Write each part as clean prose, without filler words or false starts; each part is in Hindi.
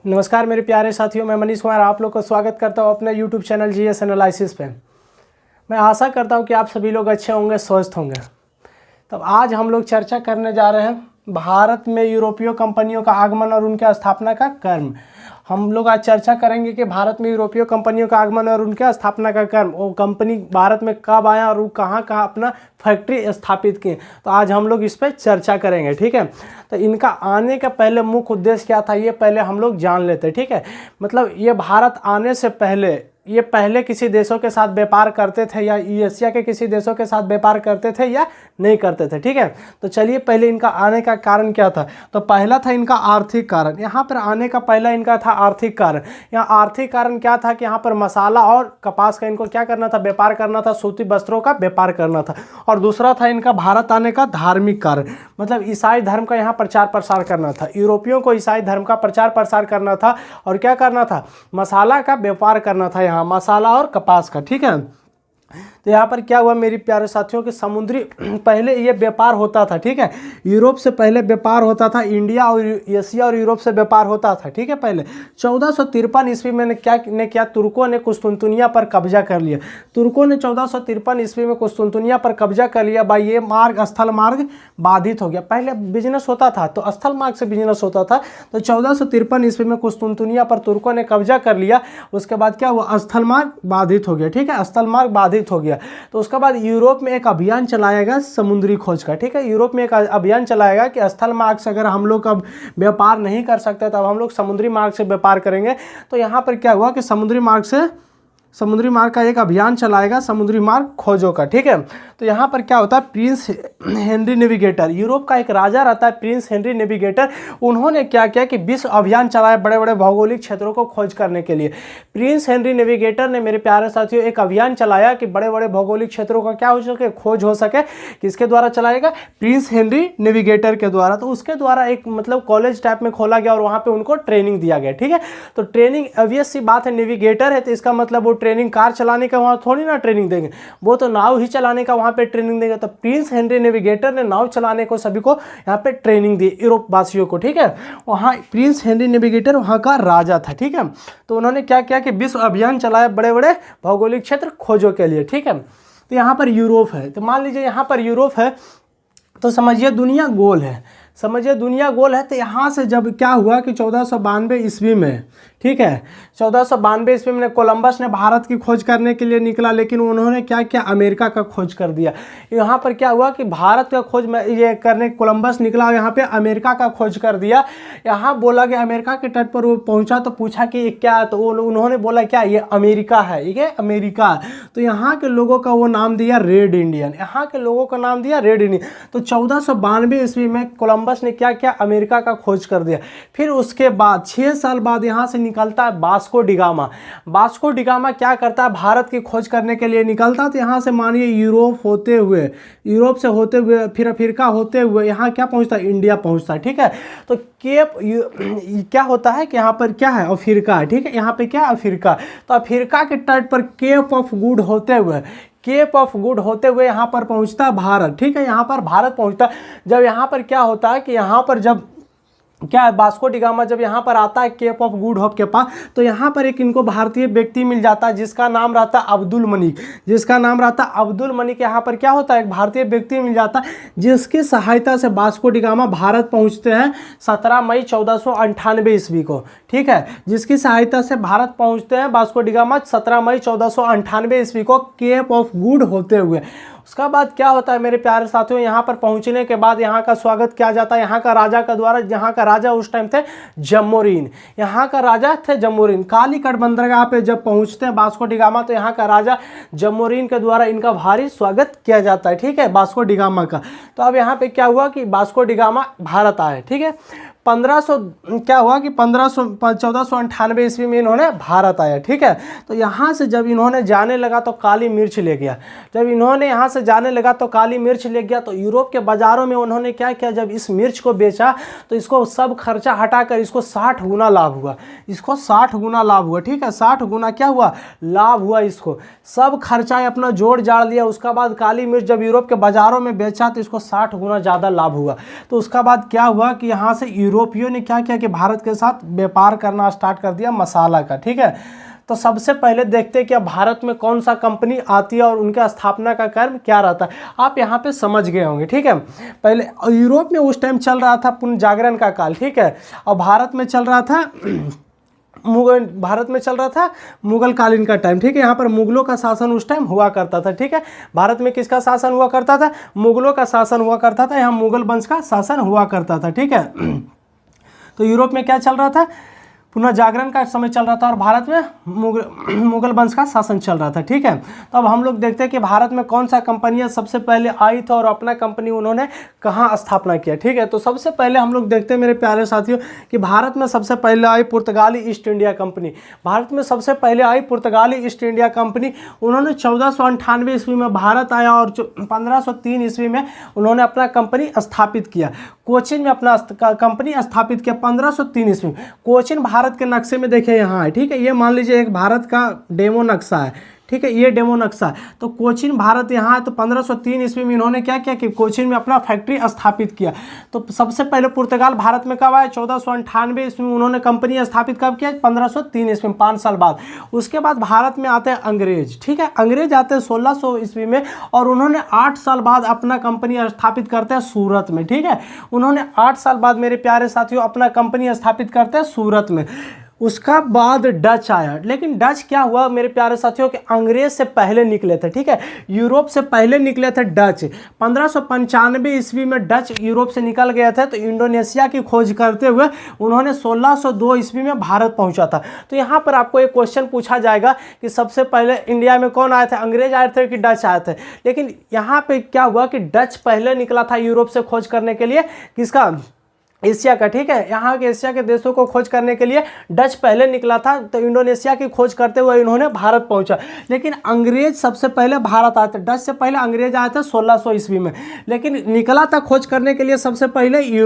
नमस्कार मेरे प्यारे साथियों, मैं मनीष कुमार आप लोग का स्वागत करता हूं अपने YouTube चैनल जीएस एनालिसिस पे। मैं आशा करता हूं कि आप सभी लोग अच्छे होंगे, स्वस्थ होंगे। तब आज हम लोग चर्चा करने जा रहे हैं भारत में यूरोपीय कंपनियों का आगमन और उनके स्थापना का क्रम। हम लोग आज चर्चा करेंगे कि भारत में यूरोपीय कंपनियों का आगमन और उनके स्थापना का क्रम, वो कंपनी भारत में कब आया और वो कहाँ कहाँ अपना फैक्ट्री स्थापित किए। तो आज हम लोग इस पर चर्चा करेंगे, ठीक है। तो इनका आने का पहले मुख्य उद्देश्य क्या था, ये पहले हम लोग जान लेते हैं, ठीक है। मतलब ये भारत आने से पहले ये पहले किसी देशों के साथ व्यापार करते थे या एशिया के किसी देशों के साथ व्यापार करते थे या नहीं करते थे, ठीक है। तो चलिए पहले इनका आने का कारण क्या था। तो पहला था इनका आर्थिक कारण। यहाँ पर आने का पहला इनका था आर्थिक कारण। यहाँ आर्थिक कारण क्या था कि यहाँ पर मसाला और कपास का इनको क्या करना था, व्यापार करना था, सूती वस्त्रों का व्यापार करना था। और दूसरा था इनका भारत आने का धार्मिक कारण, मतलब ईसाई धर्म का यहाँ प्रचार प्रसार करना था। यूरोपियों को ईसाई धर्म का प्रचार प्रसार करना था और क्या करना था, मसाला का व्यापार करना था, यहाँ मसाला और कपास का, ठीक है। तो यहाँ पर क्या हुआ मेरे प्यारे साथियों कि समुद्री पहले ये व्यापार होता था, ठीक है। यूरोप से पहले व्यापार होता था, इंडिया और एशिया और यूरोप से व्यापार होता था, ठीक है। पहले 1453 ईस्वी में क्या तुर्कों ने कुस्तुनतुनिया पर कब्जा कर लिया। तुर्कों ने 1453 ईस्वी में कुस्तुनतुनिया पर कब्जा कर लिया। भाई ये मार्ग, स्थल मार्ग बाधित हो गया। पहले बिजनेस होता था तो स्थल मार्ग से बिजनेस होता था। तो 1453 ईस्वी में कुस्तुनतुनिया पर तुर्कों ने कब्जा कर लिया। उसके बाद क्या हुआ, स्थल मार्ग बाधित हो गया, ठीक है। स्थल मार्ग बाधित हो गया। तो उसके बाद यूरोप में एक अभियान चलाएगा समुद्री खोज का, ठीक है। यूरोप में एक अभियान चलाएगा कि स्थल मार्ग से अगर हम लोग अब व्यापार नहीं कर सकते तब हम लोग समुद्री मार्ग से व्यापार करेंगे। तो यहाँ पर क्या हुआ कि समुद्री मार्ग का एक अभियान चलाएगा, समुद्री मार्ग खोजो का, ठीक है। तो यहाँ पर क्या होता है, प्रिंस हेनरी नेविगेटर, यूरोप का एक राजा रहता है प्रिंस हेनरी नेविगेटर। उन्होंने क्या किया कि विश्व अभियान चलाया बड़े बड़े भौगोलिक क्षेत्रों को खोज करने के लिए। प्रिंस हेनरी नेविगेटर ने मेरे प्यारे साथियों एक अभियान चलाया कि बड़े बड़े भौगोलिक क्षेत्रों का क्या हो सके, खोज हो सके। किसके द्वारा चलाएगा, प्रिंस हेनरी नेविगेटर के द्वारा। तो उसके द्वारा एक मतलब कॉलेज टाइप में खोला गया और वहाँ पर उनको ट्रेनिंग दिया गया, ठीक है। तो ट्रेनिंग ऑब्वियस सी बात है, नेविगेटर है तो इसका मतलब वो ट्रेनिंग कार चलाने का वहाँ थोड़ी ना ट्रेनिंग देंगे, वो तो नाव ही चलाने का वहाँ पे ट्रेनिंग देंगे। तो प्रिंस हेनरी नेविगेटर ने नाव चलाने को सभी को यहाँ पे ट्रेनिंग दी, यूरोप वासियों को, ठीक है। वहाँ प्रिंस हेनरी नेविगेटर वहाँ का राजा था, ठीक है। तो उन्होंने क्या किया कि विश्व अभियान चलाया बड़े बड़े भौगोलिक क्षेत्र खोजों के लिए, ठीक है। तो यहाँ पर यूरोप है, तो मान लीजिए यहाँ पर यूरोप है तो समझिए दुनिया गोल है, समझिए दुनिया गोल है। तो यहाँ से जब क्या हुआ कि 1492 ईस्वी में, ठीक है, 1492 ईस्वी में कोलंबस ने भारत की खोज करने के लिए निकला, लेकिन उन्होंने क्या किया, अमेरिका का खोज कर दिया। यहाँ पर क्या हुआ कि भारत का खोज में ये करने कोलंबस निकला और यहाँ पे अमेरिका का खोज कर दिया। यहाँ बोला कि अमेरिका के तट पर वो पहुँचा तो पूछा कि ये क्या, तो उन्होंने बोला क्या, ये अमेरिका है, ये अमेरिका। तो यहाँ के लोगों का वो नाम दिया रेड इंडियन, यहाँ के लोगों का नाम दिया रेड इंडियन। तो 1492 ईस्वी में कोलंबस ने क्या किया, अमेरिका का खोज कर दिया। फिर उसके बाद 6 साल बाद यहाँ से निकलता है वास्को डिगामा। वास्को डिगामा क्या करता है, भारत की खोज करने के लिए निकलता। तो यहाँ से मानिए यूरोप से होते हुए फिर अफ्रीका होते हुए यहाँ क्या पहुँचता है, इंडिया पहुँचता है, ठीक है। तो केप क्या होता है कि यहाँ पर क्या है, अफ्रीका, ठीक है। यहाँ पे क्या, अफ्रीका। तो अफ्रीका के तट पर केप ऑफ गुड होते हुए यहाँ पर पहुँचता भारत, ठीक है। यहाँ पर भारत पहुँचता। जब यहाँ पर क्या होता है कि यहाँ पर जब क्या है, वास्को डिगामा जब यहाँ पर आता है केप ऑफ गुड होप के पास, तो यहाँ पर एक इनको भारतीय व्यक्ति मिल जाता है जिसका नाम रहता है अब्दुल मनिक। यहाँ पर क्या होता है, एक भारतीय व्यक्ति मिल जाता है जिसकी सहायता से वास्को डिगामा भारत पहुँचते हैं 17 मई 1498 ईस्वी को, ठीक है। जिसकी सहायता से भारत पहुँचते हैं वास्को डिगामा 17 मई 1498 ईस्वी को केप ऑफ गुड होते हुए। उसका बाद क्या होता है मेरे प्यारे साथियों, यहाँ पर पहुँचने के बाद यहाँ का स्वागत किया जाता है यहाँ का राजा के द्वारा। यहाँ का राजा उस टाइम थे जम्मोरिन, यहाँ का राजा थे जम्मोरिन। कालीकट बंदरगाह पे जब पहुँचते हैं वास्को डिगामा तो यहाँ का राजा जम्मोरिन के द्वारा इनका भारी स्वागत किया जाता है, ठीक है, वास्को डिगामा का। तो अब यहाँ पे क्या हुआ कि वास्को डिगामा भारत आए, ठीक है। 1498 ईस्वी में इन्होंने भारत आया, ठीक है। तो यहाँ से जब इन्होंने जाने लगा तो काली मिर्च ले गया। जब इन्होंने यहाँ से जाने लगा तो काली मिर्च ले गया। तो यूरोप के बाज़ारों में उन्होंने क्या किया, जब इस मिर्च को बेचा तो इसको सब खर्चा हटाकर इसको 60 गुना लाभ हुआ, ठीक है। 60 गुना क्या हुआ, लाभ हुआ। इसको सब खर्चा अपना जोड़ जाड़ लिया। उसका बाद काली मिर्च जब यूरोप के बाज़ारों में बेचा तो इसको 60 गुना ज़्यादा लाभ हुआ। तो उसका बाद क्या हुआ कि यहाँ से यूरोपियों ने क्या किया कि भारत के साथ व्यापार करना स्टार्ट कर दिया मसाला का, ठीक है। तो सबसे पहले देखते हैं कि अब भारत में कौन सा कंपनी आती है और उनके स्थापना का कर्म क्या रहता है। आप यहाँ पे समझ गए होंगे, ठीक है। पहले यूरोप में उस टाइम चल रहा था पुनः जागरण का काल, ठीक है, और भारत में चल रहा था मुगल कालीन का टाइम, ठीक है। यहाँ पर मुगलों का शासन उस टाइम हुआ करता था, ठीक है। भारत में किसका शासन हुआ करता था? मुगलों का शासन हुआ करता था, यहाँ मुगल वंश का शासन हुआ करता था, ठीक है। तो यूरोप में क्या चल रहा था? पुनः जागरण का समय चल रहा था और भारत में मुगल वंश का शासन चल रहा था, ठीक है। तो अब हम लोग देखते हैं कि भारत में कौन सा कंपनियां सबसे पहले आई थी और अपना कंपनी उन्होंने कहाँ स्थापना किया, ठीक है। तो सबसे पहले हम लोग देखते हैं मेरे प्यारे साथियों कि भारत में सबसे पहले आई पुर्तगाली ईस्ट इंडिया कंपनी। भारत में सबसे पहले आई पुर्तगाली ईस्ट इंडिया कंपनी। उन्होंने 1498 ईस्वी में भारत आया और 1503 ईस्वी में उन्होंने अपना कंपनी स्थापित किया। कोचिन में अपना कंपनी स्थापित किया 1503 ईस्वी में। कोचिन भारत के नक्शे में देखिए यहाँ है, ठीक है। ये मान लीजिए एक भारत का डेमो नक्शा है, ठीक है, ये डेमो नक्शा है। तो कोचिन भारत यहाँ है। तो 1503 ईस्वी में इन्होंने क्या किया कि कोचिन में अपना फैक्ट्री स्थापित किया। तो सबसे पहले पुर्तगाल भारत में कब आया? 1498 ईस्वी में उन्होंने कंपनी स्थापित कब किया? 1503 ईस्वी में, 5 साल बाद। उसके बाद भारत में आते हैं अंग्रेज, ठीक है। अंग्रेज आते हैं 1600 ईस्वी में और उन्होंने 8 साल बाद अपना कंपनी स्थापित करते हैं सूरत में, ठीक है। उन्होंने 8 साल बाद मेरे प्यारे साथियों अपना कंपनी स्थापित करते हैं सूरत में। उसका बाद डच आया, लेकिन डच क्या हुआ मेरे प्यारे साथियों कि अंग्रेज से पहले निकले थे, ठीक है। यूरोप से पहले निकले थे डच। 1595 ईस्वी में डच यूरोप से निकल गए थे। तो इंडोनेशिया की खोज करते हुए उन्होंने 1602 ईस्वी में भारत पहुंचा था। तो यहाँ पर आपको एक क्वेश्चन पूछा जाएगा कि सबसे पहले इंडिया में कौन आए थे? अंग्रेज आए थे कि डच आए थे? लेकिन यहाँ पे क्या हुआ कि डच पहले निकला था यूरोप से खोज करने के लिए, किसका? एशिया का, ठीक है। यहाँ के एशिया के देशों को खोज करने के लिए डच पहले निकला था। तो इंडोनेशिया की खोज करते हुए इन्होंने भारत पहुंचा। लेकिन अंग्रेज सबसे पहले भारत आए थे, डच से पहले अंग्रेज आए थे 1600 ईस्वी में। लेकिन निकला था खोज करने के लिए सबसे पहले ये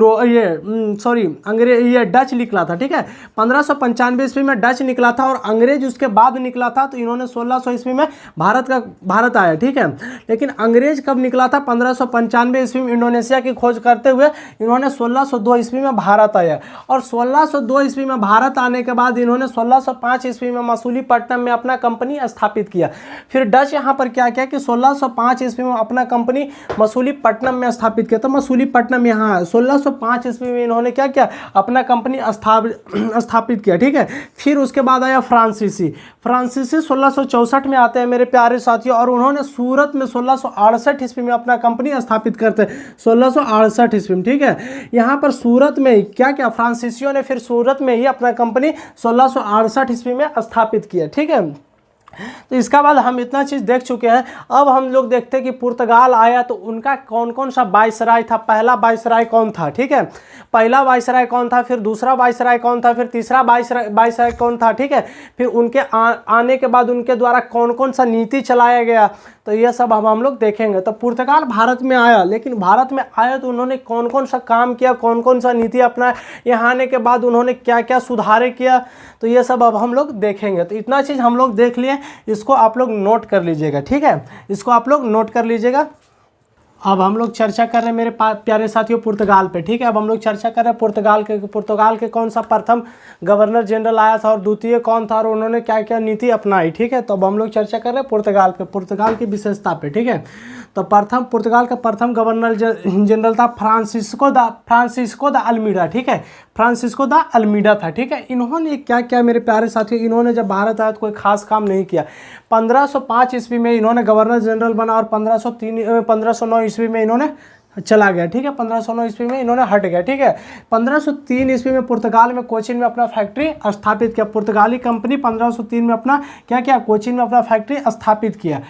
डच निकला था, ठीक है। 1595 ईस्वी में डच निकला था और अंग्रेज उसके बाद निकला था। तो इन्होंने 1600 ईस्वी में भारत आया, ठीक है। लेकिन अंग्रेज कब निकला था? 1595 ईस्वी में इंडोनेशिया की खोज करते हुए इन्होंने 1602 ईस्वी में भारत आया। और 1602 ईस्वी में भारत आने के बाद इन्होंने 1605 ईस्वी में मसूलीपट्टनम में अपना कंपनी स्थापित किया। फिर डच यहाँ पर क्या किया कि 1605 ईस्वी में अपना कंपनी मसूलीपट्टनम में स्थापित किया। तो मसूलीपट्टनम यहाँ है। 1605 ईस्वी में इन्होंने क्या किया? अपना कंपनी स्थापित किया, ठीक है। फिर उसके बाद आया फ्रांसीसी 1664 में आते हैं मेरे प्यारे साथियों और उन्होंने सूरत में 1668 ईस्वी में अपना कंपनी स्थापित करते हैं। 1668 ईस्वी में, ठीक है। यहाँ पर सूरत में क्या फ्रांसीसियों ने फिर सूरत में ही अपना कंपनी 1668 ईस्वी में स्थापित किया, ठीक है। तो इसका बाद हम इतना चीज़ देख चुके हैं। अब हम लोग देखते हैं कि पुर्तगाल आया तो उनका कौन कौन सा वाइसराय था। पहला वाइसराय कौन था, ठीक है। पहला वाइसराय कौन था, फिर दूसरा वाइसराय कौन था, फिर तीसरा वाइसराय कौन था, ठीक है। फिर उनके आने के बाद उनके द्वारा कौन कौन सा नीति चलाया गया, तो ये सब हम लोग देखेंगे। तो पुर्तगाल भारत में आया, लेकिन भारत में आया तो उन्होंने कौन कौन सा काम किया, कौन कौन सा नीति अपनाया, यहाँ आने के बाद उन्होंने क्या क्या सुधारे किया, तो ये सब अब हम लोग देखेंगे। तो इतना चीज़ हम लोग देख लिए, इसको आप लोग नोट कर लीजिएगा, ठीक है। इसको आप लोग नोट कर लीजिएगा। अब हम लोग चर्चा कर रहे हैं मेरे प्यारे साथियों पुर्तगाल पे, ठीक है। अब हम लोग चर्चा कर रहे हैं पुर्तगाल के कौन सा प्रथम गवर्नर जनरल आया था और द्वितीय कौन था और उन्होंने क्या क्या नीति अपनाई, ठीक है। तो अब हम लोग चर्चा कर रहे हैं पुर्तगाल पे, पुर्तगाल की विशेषता पे, ठीक है। तो पुर्तगाल का प्रथम गवर्नर जनरल था फ्रांसिस्को द अल्मीडा, ठीक है। फ्रांसिस्को द अल्मीडा था, ठीक है। इन्होंने क्या क्या मेरे प्यारे साथियों, इन्होंने जब भारत आया तो कोई खास काम नहीं किया। 1505 ईस्वी में इन्होंने गवर्नर जनरल बना और 1509 ईस्वी में इन्होंने चला गया, ठीक है। 1509 ईस्वी में इन्होंने हट गया, ठीक है। 1503 ईस्वी में पुर्तगाल में कोचिन में अपना फैक्ट्री स्थापित किया। पुर्तगाली कंपनी 1503 में अपना क्या किया? कोचिन में अपना फैक्ट्री स्थापित किया।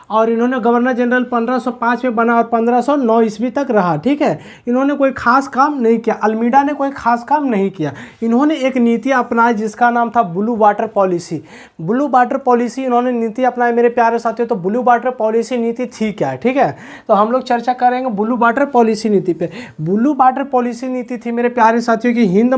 और इन्होंने गवर्नर जनरल 1505 में बना और 1509 ईस्वी तक रहा, ठीक है। इन्होंने कोई खास काम नहीं किया, अल्मीडा ने कोई खास काम नहीं किया। इन्होंने एक नीति अपनाई जिसका नाम था blue water policy. Blue water policy इन्होंने नीति अपनाई मेरे प्यारे साथियों। तो ब्लू वाटर पॉलिसी नीति थी क्या, ठीक है। तो हम लोग चर्चा करेंगे ब्लू वाटर पॉलिसी नीति पे। ब्लू वाटर पॉलिसी नीति थी मेरे प्यारे साथियों की हिंद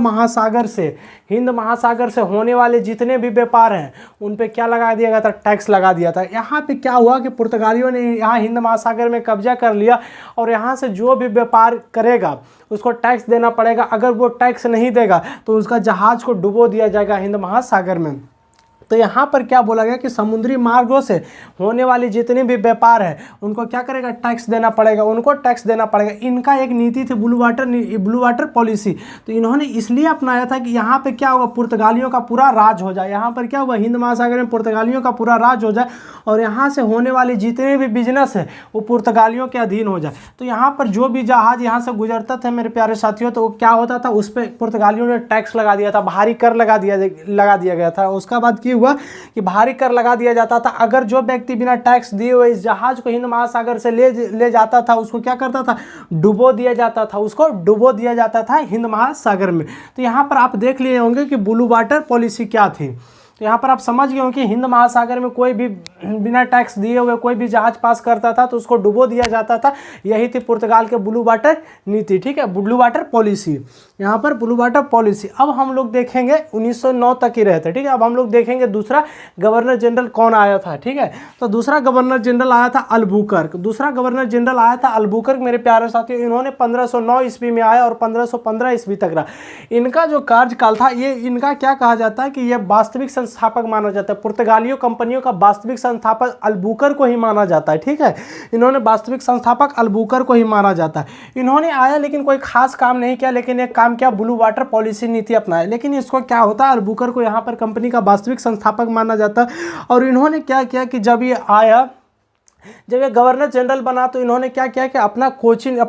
महासागर से होने वाले जितने भी व्यापार हैं उन पे क्या लगा दिया गया था? टैक्स लगा दिया था। यहाँ पे क्या हुआ कि पुर्तगालियों ने यहाँ हिंद महासागर में कब्जा कर लिया और यहाँ से जो भी व्यापार करेगा उसको टैक्स देना पड़ेगा। अगर वो टैक्स नहीं देगा तो उसका जहाज को डुबो दिया जाएगा हिंद महासागर में। तो यहाँ पर क्या बोला गया कि समुद्री मार्गों से होने वाली जितने भी व्यापार है उनको क्या करेगा, टैक्स देना पड़ेगा, उनको टैक्स देना पड़ेगा। इनका एक नीति थी ब्लू वाटर पॉलिसी। तो इन्होंने इसलिए अपनाया था कि यहाँ पे क्या होगा, पुर्तगालियों का पूरा राज हो जाए। यहाँ पर क्या हुआ, हिंद महासागर में पुर्तगालियों का पूरा राज हो जाए और यहाँ से होने वाले जितने भी बिजनेस है वो पुर्तगालियों के अधीन हो जाए। तो यहाँ पर जो भी जहाज यहाँ से गुजरता था मेरे प्यारे साथियों, तो वो क्या होता था, उस पर पुर्तगालियों ने टैक्स लगा दिया था, भारी कर लगा दिया गया था। उसका बाद क्या हुआ कि भारी कर लगा दिया जाता था। अगर जो व्यक्ति बिना टैक्स दिए हुए इस जहाज को हिंद महासागर से ले जाता था उसको क्या करता था, डुबो दिया जाता था, उसको डुबो दिया जाता था हिंद महासागर में। तो यहाँ पर आप देख लिए होंगे कि ब्लू वाटर पॉलिसी क्या थी। तो यहाँ पर आप समझ गए हो कि हिंद महासागर में कोई भी बिना टैक्स दिए हुए कोई भी जहाज पास करता था तो उसको डुबो दिया जाता था। यही थी पुर्तगाल के ब्लू वाटर नीति, ठीक है, ब्लू वाटर पॉलिसी। यहाँ पर ब्लू वाटर पॉलिसी। अब हम लोग देखेंगे 1909 तक ही रहते, ठीक है। अब हम लोग देखेंगे दूसरा गवर्नर जनरल कौन आया था, ठीक है। तो दूसरा गवर्नर जनरल आया था अल्बुकर्क। दूसरा गवर्नर जनरल आया था अल्बुकर्क मेरे प्यारे साथियों। इन्होंने 1509 ईस्वी में आया और 1515 ईस्वी तक रहा। इनका जो कार्यकाल था, ये इनका क्या कहा जाता है कि यह वास्तविक संस्थापक माना जाता है। पुर्तगालियों कंपनियों का वास्तविक संस्थापक अल्बुकर्क को ही माना जाता है, ठीक है। इन्होंने वास्तविक संस्थापक अल्बुकर्क को ही माना जाता है। इन्होंने आया लेकिन कोई खास काम नहीं किया, लेकिन एक काम क्या, ब्लू वाटर पॉलिसी नीति अपनाया। लेकिन इसको क्या होता है, अल्बुकर्क को यहाँ पर कंपनी का वास्तविक संस्थापक माना जाता है। और इन्होंने क्या किया कि जब ये गवर्नर जनरल बना तो इन्होंने क्या किया कि अपना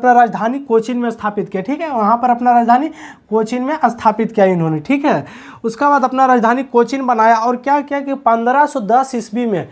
राजधानी कोचीन में स्थापित किया, ठीक है। वहाँ पर अपना राजधानी कोचीन में स्थापित किया इन्होंने, ठीक है। उसका बाद अपना राजधानी कोचीन बनाया और क्या किया कि 1510 ईस्वी में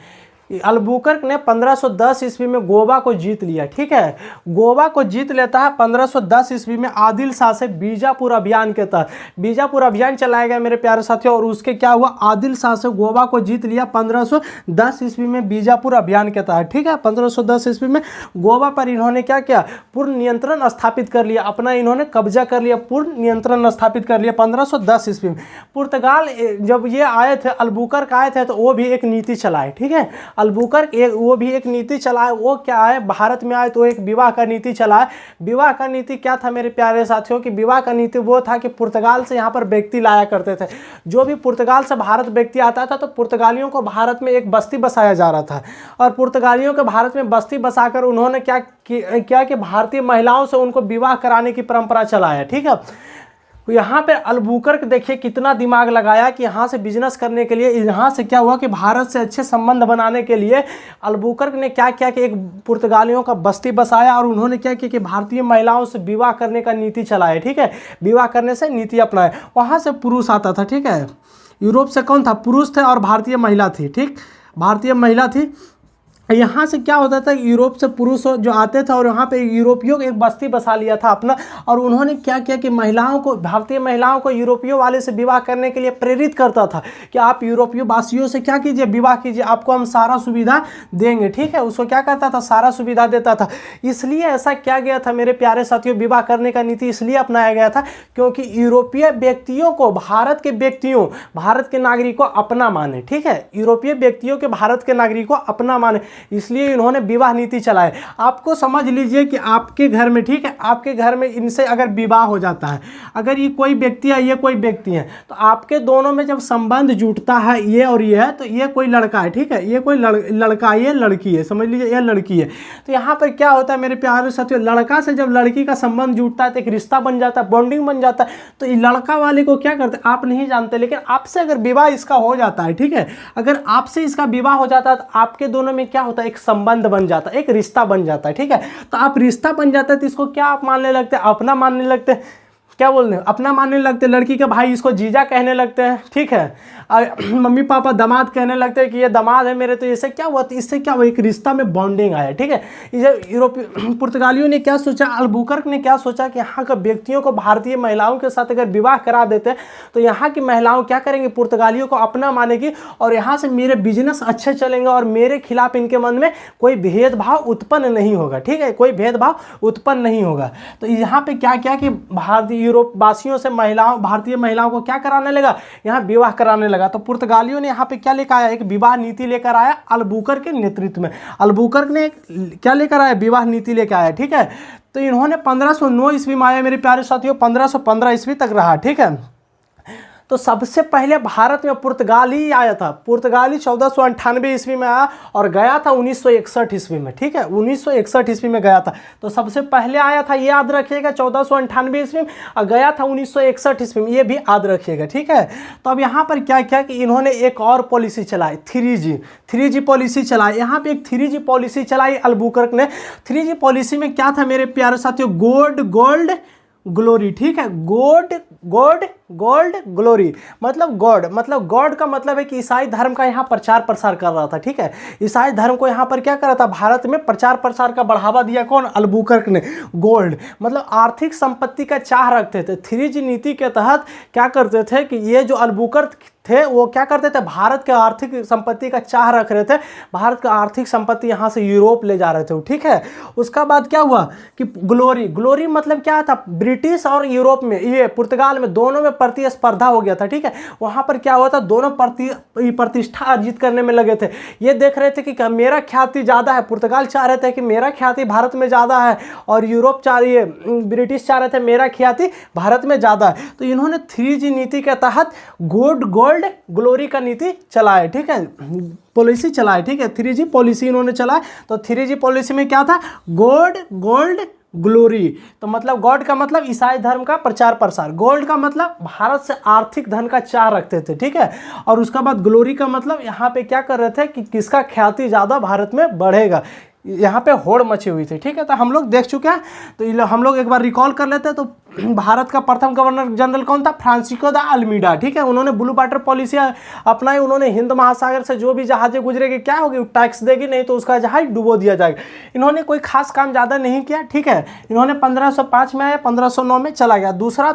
अल्बुकर्क ने 1510 ईस्वी में गोवा को जीत लिया, ठीक है। गोवा को जीत लेता है 1510 ईस्वी में आदिल शाह से बीजापुर अभियान के तहत। बीजापुर अभियान चलाया गया मेरे प्यारे साथियों और उसके क्या हुआ, आदिल शाह से गोवा को जीत लिया 1510 ईस्वी में बीजापुर अभियान के तहत, ठीक है। 1510 ईस्वी में गोवा पर इन्होंने क्या किया, पूर्ण नियंत्रण स्थापित कर लिया, अपना इन्होंने कब्जा कर लिया, पूर्ण नियंत्रण स्थापित कर लिया 1510 ईस्वी में। पुर्तगाल जब ये आए थे, अल्बुकर्क आए थे, तो वो भी एक नीति चलाए, ठीक है। अल्बुकर्क वो भी एक नीति चलाए। वो क्या है, भारत में आए तो एक विवाह का नीति चलाए। विवाह का नीति क्या था मेरे प्यारे साथियों कि विवाह का नीति वो था कि पुर्तगाल से यहाँ पर व्यक्ति लाया करते थे। जो भी पुर्तगाल से भारत व्यक्ति आता था तो पुर्तगालियों को भारत में एक बस्ती बसाया जा रहा था और पुर्तगालियों के भारत में बस्ती बसाकर उन्होंने क्या कि भारतीय महिलाओं से उनको विवाह कराने की परंपरा चलाया, ठीक है। यहाँ पर अल्बुकर्क देखिए कितना दिमाग लगाया कि यहाँ से बिजनेस करने के लिए, यहाँ से क्या हुआ कि भारत से अच्छे संबंध बनाने के लिए अल्बुकर्क ने क्या किया कि एक पुर्तगालियों का बस्ती बसाया और उन्होंने क्या किया कि भारतीय महिलाओं से विवाह करने का नीति चलाया, ठीक है। विवाह करने से नीति अपनाए। वहाँ से पुरुष आता था, ठीक है। यूरोप से कौन था, पुरुष थे और भारतीय महिला थी, ठीक, भारतीय महिला थी। यहाँ से क्या होता था, यूरोप से पुरुष जो आते थे और यहाँ पे यूरोपियों एक बस्ती बसा लिया था अपना और उन्होंने क्या किया कि महिलाओं को, भारतीय महिलाओं को यूरोपियों वाले से विवाह करने के लिए प्रेरित करता था कि आप यूरोपीय वासियों से क्या कीजिए, विवाह कीजिए, आपको हम सारा सुविधा देंगे, ठीक है। उसको क्या करता था, सारा सुविधा देता था। इसलिए ऐसा किया गया था मेरे प्यारे साथियों, विवाह करने का नीति इसलिए अपनाया गया था क्योंकि यूरोपीय व्यक्तियों को भारत के नागरिकों अपना माने, ठीक है। यूरोपीय व्यक्तियों के भारत के नागरिकों अपना माने, इसलिए इन्होंने विवाह नीति चलाए। आपको समझ लीजिए कि आपके घर में, ठीक है, आपके घर में इनसे अगर विवाह हो जाता है, अगर ये कोई व्यक्ति है, ये कोई व्यक्ति है, तो आपके दोनों में जब संबंध जुटता है, ये और ये है, तो ये कोई लड़का है, ठीक है, ये कोई लड़का, ये लड़की है, समझ लीजिए ये लड़की है। तो यहाँ पर क्या होता है मेरे प्यारे साथियों, लड़का से जब लड़की का संबंध जुटता है तो एक रिश्ता बन जाता है, बॉन्डिंग बन जाता है। तो ये लड़का वाले को क्या करते आप नहीं जानते, लेकिन आपसे अगर विवाह इसका हो जाता है, ठीक है, अगर आपसे इसका विवाह हो जाता है तो आपके दोनों में क्या होता है, एक संबंध बन जाता है, एक रिश्ता बन जाता है, ठीक है। तो आप रिश्ता बन जाता है तो इसको क्या आप मानने लगते हैं, अपना मानने लगते हैं, क्या बोलते हैं, अपना मानने लगते हैं। लड़की के भाई इसको जीजा कहने लगते हैं, ठीक है। मम्मी पापा दामाद कहने लगते हैं कि ये दामाद है मेरे। तो इससे क्या हुआ, इससे क्या हुआ, एक रिश्ता में बॉन्डिंग आया, ठीक है। यूरोपीय पुर्तगालियों ने क्या सोचा, अल्बुकर्क ने क्या सोचा कि यहाँ के व्यक्तियों को भारतीय महिलाओं के साथ अगर विवाह करा देते हैं तो यहाँ की महिलाओं क्या करेंगे, पुर्तगालियों को अपना मानेगी और यहाँ से मेरे बिजनेस अच्छे चलेंगे और मेरे खिलाफ इनके मन में कोई भेदभाव उत्पन्न नहीं होगा, ठीक है, कोई भेदभाव उत्पन्न नहीं होगा। तो यहाँ पे क्या किया कि भारतीय यूरोप वासियों से महिलाओं, भारतीय महिलाओं को क्या कराने लगा, यहाँ विवाह कराने लगा। तो पुर्तगालियों ने यहाँ पे क्या लेकर आया, एक विवाह नीति लेकर आया अल्बुकर्क के नेतृत्व में। अल्बुकर्क ने क्या लेकर आया, विवाह नीति लेकर आया, ठीक है। तो इन्होंने 1509 ईस्वी में आया मेरे प्यारे साथियों, 1515 ईस्वी तक रहा, ठीक है। तो सबसे पहले भारत में पुर्तगाली आया था, पुर्तगाली 1498 ईस्वी में आया और गया था 1961 ईस्वी में, ठीक है, 1961 ईस्वी में गया था। तो सबसे पहले आया था, ये याद रखिएगा, 1498 ईस्वी में, और गया था 1961 ईस्वी में, ये भी याद रखिएगा, ठीक है। तो अब यहाँ पर क्या किया कि इन्होंने एक और पॉलिसी चलाई, 3G पॉलिसी चलाई। यहाँ पे एक 3G पॉलिसी चलाई अल्बुकर्क ने। 3G पॉलिसी में क्या था मेरे प्यारे साथियों, गोल्ड ग्लोरी, ठीक है, गोल्ड ग्लोरी, मतलब गॉड का मतलब है कि ईसाई धर्म का यहाँ प्रचार प्रसार कर रहा था, ठीक है। ईसाई धर्म को यहाँ पर क्या कर रहा था, भारत में प्रचार प्रसार का बढ़ावा दिया कौन, अल्बुकर्क ने। गोल्ड मतलब आर्थिक संपत्ति का चाह रखते थे। 3G नीति के तहत क्या करते थे कि ये जो अल्बुकर्क थे वो क्या करते थे, भारत के आर्थिक संपत्ति का चाह रख रहे थे, भारत का आर्थिक संपत्ति यहाँ से यूरोप ले जा रहे थे, ठीक है। उसका बाद क्या हुआ कि ग्लोरी मतलब क्या था, ब्रिटिश और यूरोप में, ये पुर्तगाल में, दोनों में प्रतिस्पर्धा हो गया था, ठीक है। वहाँ पर क्या हुआ था, दोनों प्रतिष्ठा अर्जित करने में लगे थे। ये देख रहे थे कि मेरा ख्याति ज़्यादा है, पुर्तगाल चाह रहे थे कि मेरा ख्याति भारत में ज़्यादा है, और यूरोप चाह रही है, ब्रिटिश चाह रहे थे मेरा ख्याति भारत में ज़्यादा है। तो इन्होंने 3G नीति के तहत गोल्ड ग्लोरी का नीति चलाए, ठीक है, पॉलिसी चलाए, ठीक है। 3G पॉलिसी इन्होंने चलाए। तो 3G पॉलिसी में क्या था, गोल्ड ग्लोरी। तो मतलब गॉड का मतलब ईसाई धर्म का प्रचार प्रसार, गोल्ड का मतलब भारत से आर्थिक धन का चाह रखते थे, ठीक है। और उसका बाद ग्लोरी का मतलब यहाँ पे क्या कर रहे थे कि किसका ख्याति ज़्यादा भारत में बढ़ेगा, यहाँ पे होड़ मची हुई थी, ठीक है। तो हम लोग देख चुके हैं, तो हम लोग एक बार रिकॉल कर लेते हैं। तो भारत का प्रथम गवर्नर जनरल कौन था, फ्रांसिस्को द अल्मीडा, ठीक है। उन्होंने ब्लू वाटर पॉलिसी अपनाई। उन्होंने हिंद महासागर से जो भी जहाजें गुजरेगी क्या होगी, टैक्स देगी, नहीं तो उसका जहाज डुबो दिया जाएगा। इन्होंने कोई खास काम ज़्यादा नहीं किया, ठीक है। इन्होंने 1505 में आया, 1509 में चला गया। दूसरा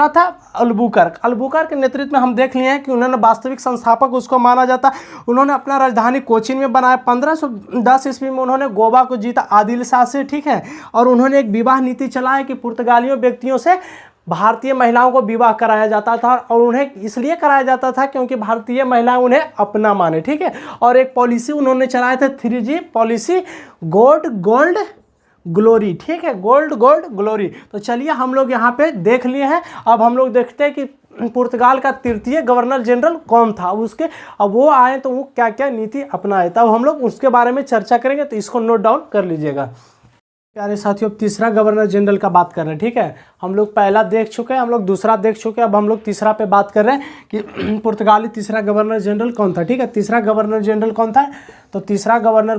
था अल्बुकर्क के नेतृत्व में हम देख लिए हैं कि उन्होंने वास्तविक संस्थापक उसको माना जाता। उन्होंने अपना राजधानी कोचीन में बनाया। 1510 ईस्वी में उन्होंने गोवा को जीता आदिल शाह से, ठीक है। और उन्होंने एक विवाह नीति चलाया कि पुर्तगालियों व्यक्तियों से भारतीय महिलाओं को विवाह कराया जाता था, और उन्हें इसलिए कराया जाता था क्योंकि भारतीय महिलाएं उन्हें अपना माने, ठीक है। और एक पॉलिसी उन्होंने चलाया था 3G पॉलिसी, गोल्ड ग्लोरी, ठीक है, गोल्ड ग्लोरी। तो चलिए हम लोग यहाँ पे देख लिए हैं। अब हम लोग देखते हैं कि पुर्तगाल का तृतीय गवर्नर जनरल कौन था, अब वो आए तो वो क्या क्या नीति अपनाए, तब हम लोग उसके बारे में चर्चा करेंगे। तो इसको नोट डाउन कर लीजिएगा प्यारे साथियों। अब तीसरा गवर्नर जनरल का बात कर रहे हैं, ठीक है। हम लोग पहला देख चुके हैं, हम लोग दूसरा देख चुके हैं, अब हम लोग तीसरा पे बात कर रहे हैं कि पुर्तगाली तीसरा गवर्नर जनरल कौन था, ठीक है। तीसरा गवर्नर जनरल कौन था, तो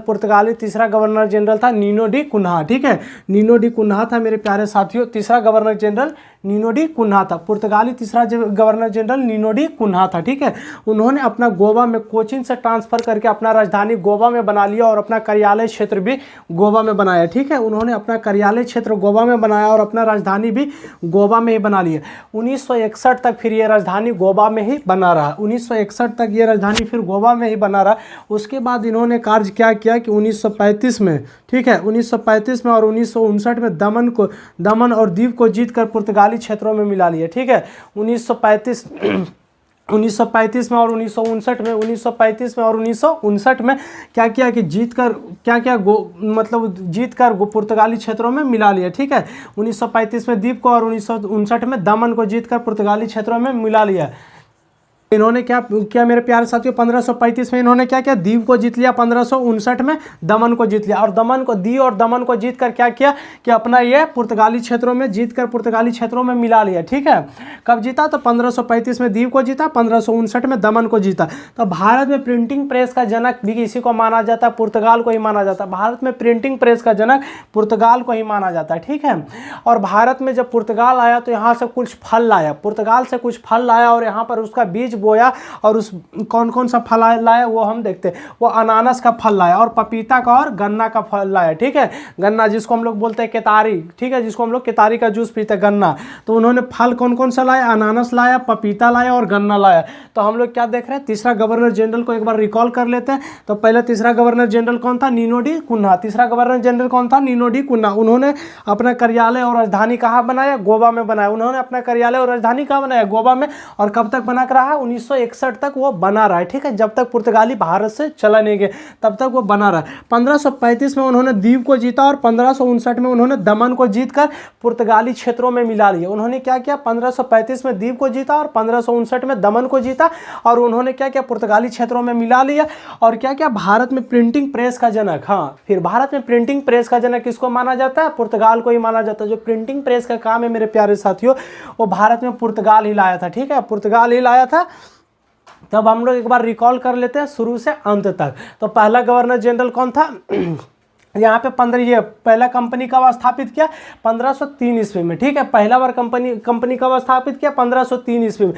पुर्तगाली तीसरा गवर्नर जनरल था नीनो डी कुन्हा, ठीक है। नीनो डी कुन्हा था मेरे प्यारे साथियों, तीसरा governor general Nino de Cunha था। पुर्तगाली तीसरा governor general Nino de Cunha था, ठीक है। उन्होंने अपना गोवा में कोचीन से ट्रांसफर करके अपना राजधानी गोवा में बना लिया और अपना कार्यालय क्षेत्र भी गोवा में बनाया, ठीक है। उन्होंने अपना कार्यालय क्षेत्र गोवा में बनाया और अपना राजधानी भी गोवा में ही बना लिया। 1961 तक फिर ये राजधानी गोवा में ही बना रहा, 1961 तक ये राजधानी फिर गोवा में ही बना रहा। उसके बाद इन्होंने कार्य क्या किया कि 1935 में, ठीक है, 1935 में और 1959 में दमन और दीव को जीतकर पुर्तगाली क्षेत्रों में मिला लिया, ठीक है। 1935 में और 1959 में, 1935 में और 1959 में क्या किया कि जीतकर पुर्तगाली क्षेत्रों में मिला लिया, ठीक है। 1935 में द्वीप को और 1959 में दमन को जीतकर पुर्तगाली क्षेत्रों में मिला लिया। इन्होंने क्या किया मेरे प्यारे साथियों, 1535 में इन्होंने क्या किया, दीव को जीत लिया, 1559 में दमन को जीत लिया। और दमन को जीत कर क्या किया कि अपना ये पुर्तगाली क्षेत्रों में जीतकर पुर्तगाली क्षेत्रों में मिला लिया, ठीक है। कब जीता, तो 1535 में दीव को जीता, 1559 में दमन को जीता। तो भारत में प्रिंटिंग प्रेस का जनक भी किसी को माना जाता है, पुर्तगाल को ही माना जाता है। भारत में प्रिंटिंग प्रेस का जनक पुर्तगाल को ही माना जाता है, ठीक है। और भारत में जब पुर्तगाल आया तो यहाँ से कुछ फल लाया, पुर्तगाल से कुछ फल लाया और यहाँ पर उसका बीज बोया और उस कौन कौन सा फल लाया वो हम देखते हैं। वो अनानास का फल लाया और पपीता का और गन्ना का फल लाया, ठीक है। गन्ना जिसको हम लोग बोलते हैं केतारी, ठीक है, जिसको हम लोग केतारी का जूस पीते हैं, गन्ना। तो उन्होंने फल कौन कौन सा लाया, अनानास लाया, पपीता लाया और गन्ना लाया। तो हम लोग क्या देख रहे हैं, तीसरा गवर्नर जनरल को एक बार रिकॉल कर लेते हैं। तो पहले तीसरा गवर्नर जनरल कौन था, नीनो डी कुन्हा। तीसरा गवर्नर जनरल कौन था, नीनो डी कुन्हा। उन्होंने अपना कार्यालय और राजधानी कहाँ बनाया, गोवा में बनाया। उन्होंने अपना कार्यालय और राजधानी कहाँ बनाया, गोवा में। और कब तक बना कर रहा है, 1961 तक वो बना रहा है, ठीक है। जब तक पुर्तगाली भारत से चला नहीं गया तब तक वो बना रहा है। 1535 में उन्होंने दीव को जीता और 1559 में उन्होंने दमन को जीतकर पुर्तगाली क्षेत्रों में मिला लिया। उन्होंने क्या किया, 1535 में दीव को जीता और 1559 में दमन को जीता और उन्होंने क्या किया, पुर्तगाली क्षेत्रों में मिला लिया। और क्या क्या, भारत में प्रिंटिंग प्रेस का जनक, हाँ, फिर भारत में प्रिंटिंग प्रेस का जनक किसको माना जाता है, पुर्तगाल को ही माना जाता है। जो प्रिंटिंग प्रेस का काम है मेरे प्यारे साथियों, वो भारत में पुर्तगाल ही लाया था, ठीक है, पुर्तगाल ही लाया था। तब हम लोग एक बार रिकॉल कर लेते हैं शुरू से अंत तक। तो पहला गवर्नर जनरल कौन था यहाँ पे ये पहला कंपनी कब स्थापित किया, 1503 ईस्वी में, ठीक है। पहला बार कंपनी कब स्थापित किया, 1503 ईस्वी में।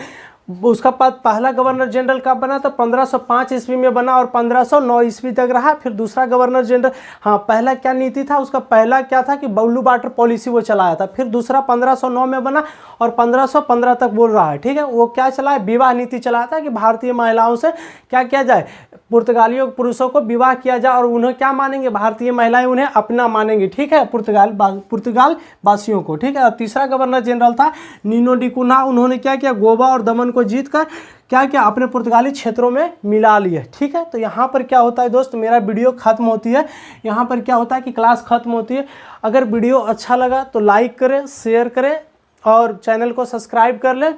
उसका बाद पहला गवर्नर जनरल कब बना, तो 1505 ईस्वी में बना और 1509 ईस्वी तक रहा। फिर दूसरा गवर्नर जनरल, हाँ, पहला क्या नीति था उसका, पहला क्या था कि ब्लू वाटर पॉलिसी वो चलाया था। फिर दूसरा 1509 में बना और 1515 तक बोल रहा है, ठीक है। वो क्या चलाया, विवाह नीति चलाया था कि भारतीय महिलाओं से क्या किया जाए, पुर्तगालियों पुरुषों को विवाह किया जाए और उन्हें क्या मानेंगे, भारतीय महिलाएं उन्हें अपना मानेंगी, ठीक है, पुर्तगाल वासियों को, ठीक है। और तीसरा गवर्नर जनरल था नीनो डी कुन्हा। उन्होंने क्या किया, गोवा और दमन को जीतकर क्या किया, अपने पुर्तगाली क्षेत्रों में मिला लिए, ठीक है। तो यहाँ पर क्या होता है दोस्त, मेरा वीडियो खत्म होती है। यहाँ पर क्या होता है कि क्लास खत्म होती है। अगर वीडियो अच्छा लगा तो लाइक करें, शेयर करें और चैनल को सब्सक्राइब कर लें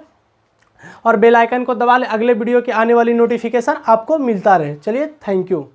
और बेल आइकन को दबा लें। अगले वीडियो की आने वाली नोटिफिकेशन आपको मिलता रहे। चलिए, थैंक यू।